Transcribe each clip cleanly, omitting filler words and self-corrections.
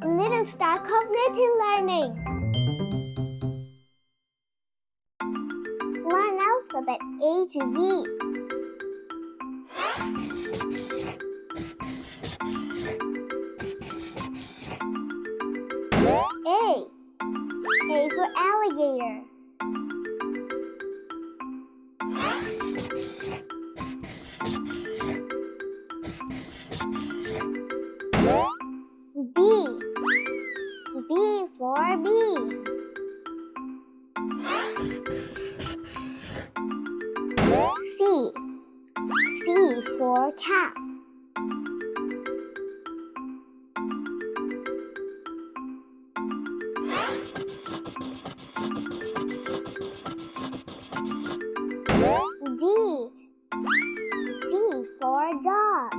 Little Star Cognitive Learning. Learn alphabet A to Z. A. A for alligator. B. B for bee. C. C for cat. D. D for dog.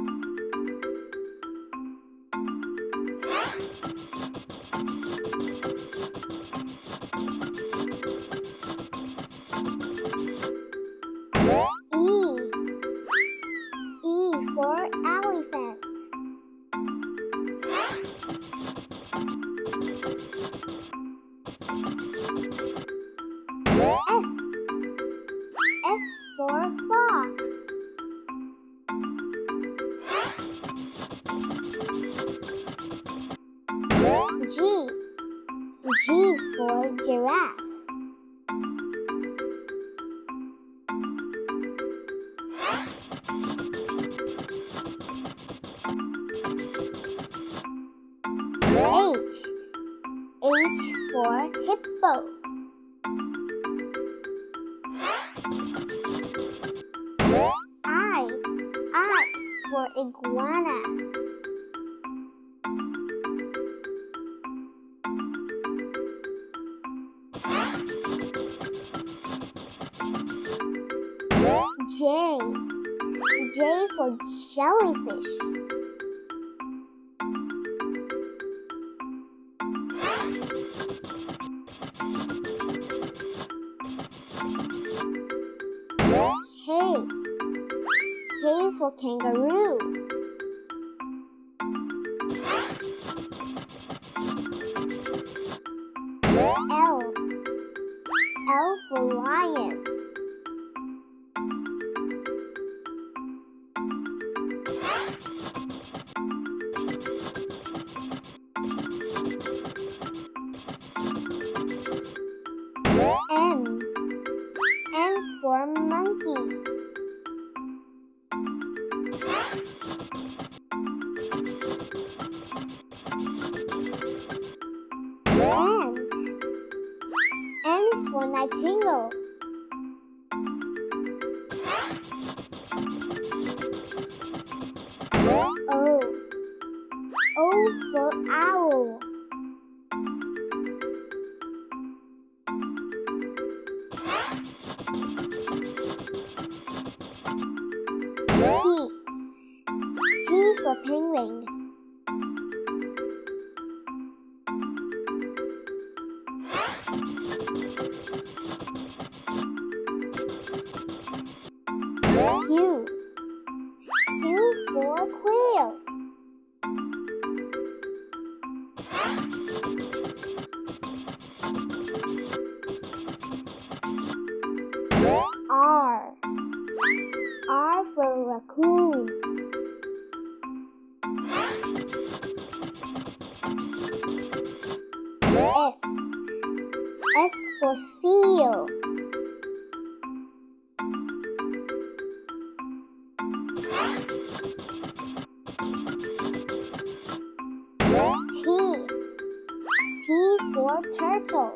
E. E for elephant. F. F for fox. G. G for giraffe. H. H for hippo. I for iguana. J. J for jellyfish. K. K for kangaroo. L. L for lion. M. M for monkey. N. N for nightingale. O. O for owl. P. P for penguin. Q. Q for quail. R. R for raccoon. S. S for seal. T. T for turtle.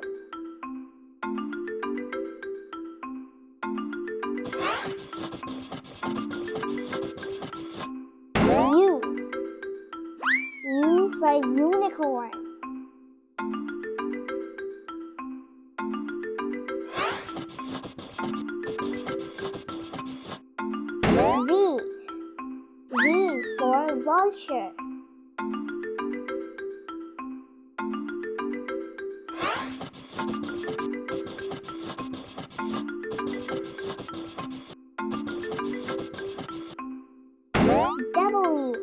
U. U for unicorn. V. V for vulture. W.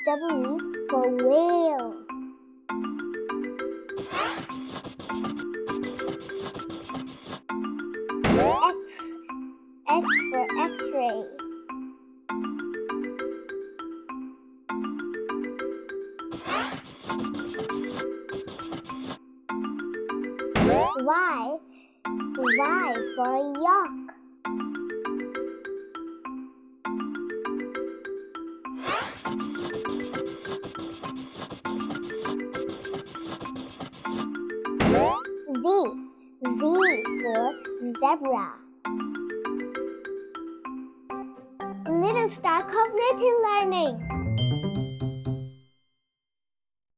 W for whale. Y. Y for yak. Z. Z for zebra. Little star cognitive learning.